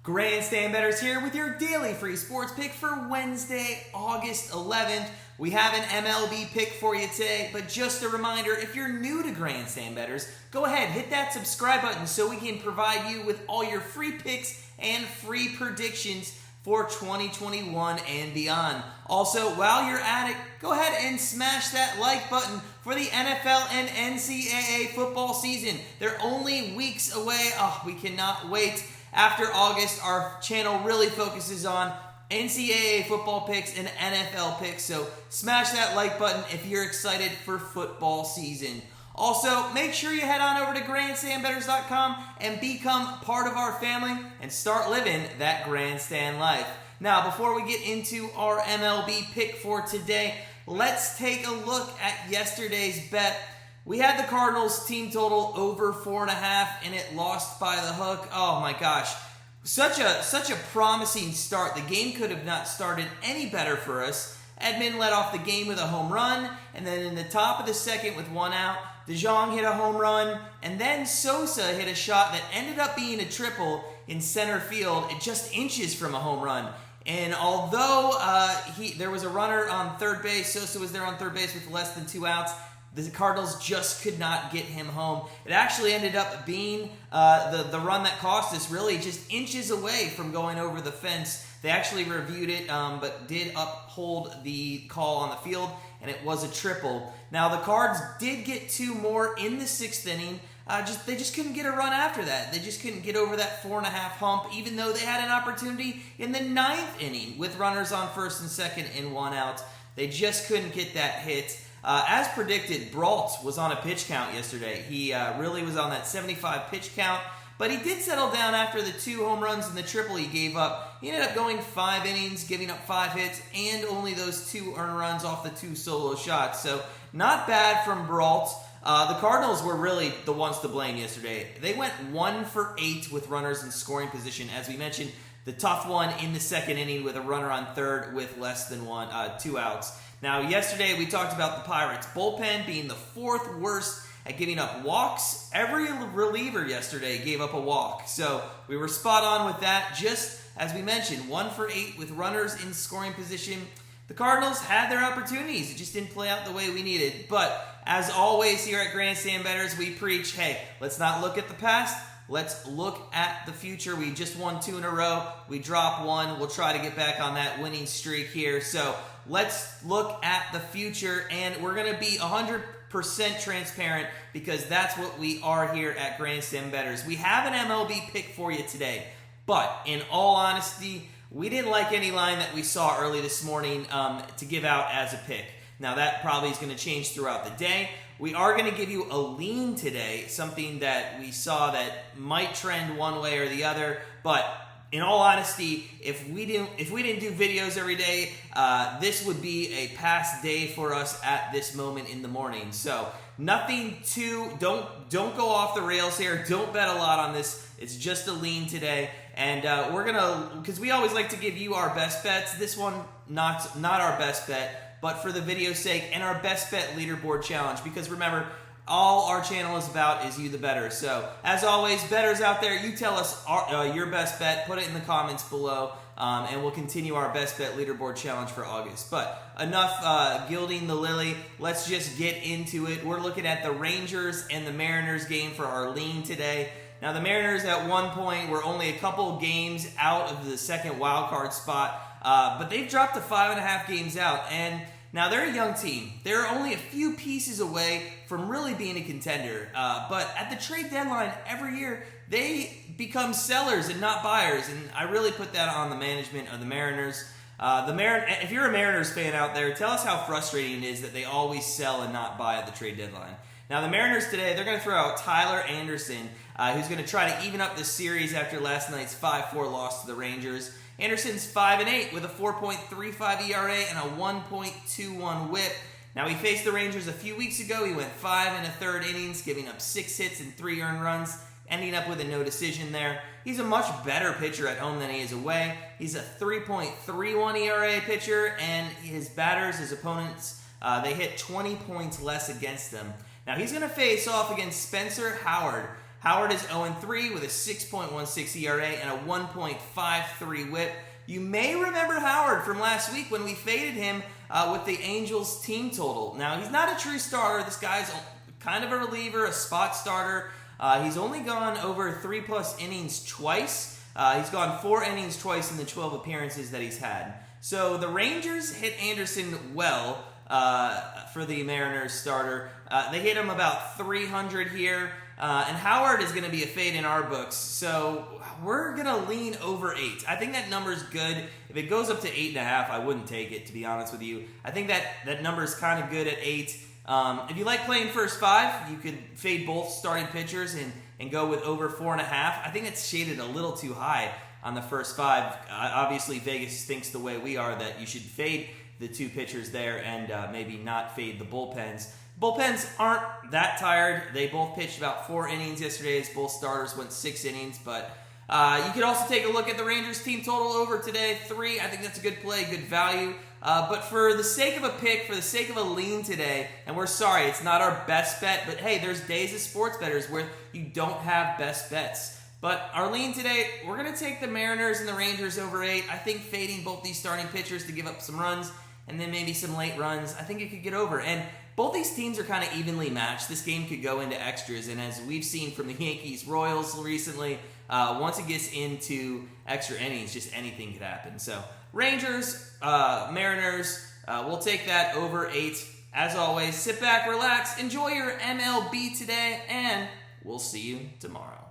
Grandstand Bettors here with your daily free sports pick for Wednesday, August 11th. We have an MLB pick for you today, but just a reminder, if you're new to Grandstand Bettors, go ahead, hit that subscribe button so we can provide you with all your free picks and free predictions for 2021 and beyond. Also, while you're at it, go ahead and smash that like button for the NFL and NCAA football season. They're only weeks away. Oh, we cannot wait. After August, our channel really focuses on NCAA football picks and NFL picks, so smash that like button if you're excited for football season. Also, make sure you head on over to grandstandbettors.com and become part of our family and start living that grandstand life. Now, before we get into our MLB pick for today, let's take a look at yesterday's bet. We had the Cardinals team total over 4.5, and it lost by the hook. Oh my gosh. Such a promising start. The game could have not started any better for us. Edman led off the game with a home run, and then in the top of the second with one out, DeJong hit a home run, and then Sosa hit a shot that ended up being a triple in center field, just inches from a home run. And although there was a runner on third base, Sosa was there on third base with less than 2 outs, the Cardinals just could not get him home. It actually ended up being the run that cost us, really just inches away from going over the fence. They actually reviewed it, but did uphold the call on the field, and it was a triple. Now, the Cards did get 2 more in the 6th inning. They just couldn't get a run after that. They just couldn't get over that 4.5 hump, even though they had an opportunity in the 9th inning with runners on first and second and 1 out. They just couldn't get that hit. As predicted, Brault was on a pitch count yesterday. He really was on that 75 pitch count, but he did settle down after the 2 home runs and the triple he gave up. He ended up going 5 innings, giving up 5 hits, and only those 2 earned runs off the 2 solo shots. So not bad from Brault. The Cardinals were really the ones to blame yesterday. They went 1 for 8 with runners in scoring position. As we mentioned, the tough one in the 2nd inning with a runner on third with less than 2 outs. Now, yesterday we talked about the Pirates' bullpen being the 4th worst at giving up walks. Every reliever yesterday gave up a walk. So we were spot on with that. Just as we mentioned, 1 for 8 with runners in scoring position. The Cardinals had their opportunities. It just didn't play out the way we needed. But as always here at Grandstand Bettors, we preach, hey, let's not look at the past. Let's look at the future. We just won 2 in a row. We dropped 1. We'll try to get back on that winning streak here. So let's look at the future, and we're going to be 100% transparent because that's what we are here at Grandstand Bettors. We have an MLB pick for you today, but in all honesty, we didn't like any line that we saw early this morning to give out as a pick. Now, that probably is going to change throughout the day. We are going to give you a lean today, something that we saw that might trend one way or the other. But in all honesty, if we didn't do videos every day, this would be a past day for us at this moment in the morning. So nothing don't go off the rails here. Don't bet a lot on this. It's just a lean today. And we're going to, because we always like to give you our best bets. This one, not our best bet, but for the video's sake, and our best bet leaderboard challenge. Because remember, all our channel is about is you the bettor. So as always, bettors out there, you tell us your best bet. Put it in the comments below, and we'll continue our best bet leaderboard challenge for August. But enough gilding the lily. Let's just get into it. We're looking at the Rangers and the Mariners game for our lean today. Now, the Mariners at one point were only a couple games out of the second wild card spot, but they've dropped to 5.5 games out. And now, they're a young team. They're only a few pieces away from really being a contender. But at the trade deadline every year, they become sellers and not buyers. And I really put that on the management of the Mariners. If you're a Mariners fan out there, tell us how frustrating it is that they always sell and not buy at the trade deadline. Now, the Mariners today, they're going to throw out Tyler Anderson, who's going to try to even up this series after last night's 5-4 loss to the Rangers. Anderson's 5-8 with a 4.35 ERA and a 1.21 WHIP. Now, he faced the Rangers a few weeks ago. He went 5 1/3 innings, giving up 6 hits and 3 earned runs, ending up with a no decision there. He's a much better pitcher at home than he is away. He's a 3.31 ERA pitcher, and his batters, his opponents, they hit 20 points less against them. Now, he's going to face off against Spencer Howard. Howard is 0-3 with a 6.16 ERA and a 1.53 whip. You may remember Howard from last week when we faded him with the Angels team total. Now, he's not a true starter. This guy's kind of a reliever, a spot starter. He's only gone over 3+ innings twice. He's gone 4 innings twice in the 12 appearances that he's had. So the Rangers hit Anderson well for the Mariners starter. They hit him about 300 here. And Howard is going to be a fade in our books. So we're going to lean over 8. I think that number's good. If it goes up to 8.5, I wouldn't take it, to be honest with you. I think that number's kind of good at 8. If you like playing first 5, you could fade both starting pitchers and go with over 4.5. I think it's shaded a little too high on the first 5. Obviously, Vegas thinks the way we are that you should fade the 2 pitchers there and maybe not fade the bullpens. Bullpens aren't that tired. They both pitched about 4 innings yesterday as both starters went 6 innings. But you could also take a look at the Rangers team total over today, 3. I think that's a good play, good value. But for the sake of a pick, for the sake of a lean today, and we're sorry, it's not our best bet, but hey, there's days as sports bettors where you don't have best bets. But our lean today, we're going to take the Mariners and the Rangers over 8. I think fading both these starting pitchers to give up some runs and then maybe some late runs, I think it could get over. And both these teams are kind of evenly matched. This game could go into extras, and as we've seen from the Yankees-Royals recently, once it gets into extra innings, just anything could happen. So Rangers, Mariners, we'll take that over 8. As always, sit back, relax, enjoy your MLB today, and we'll see you tomorrow.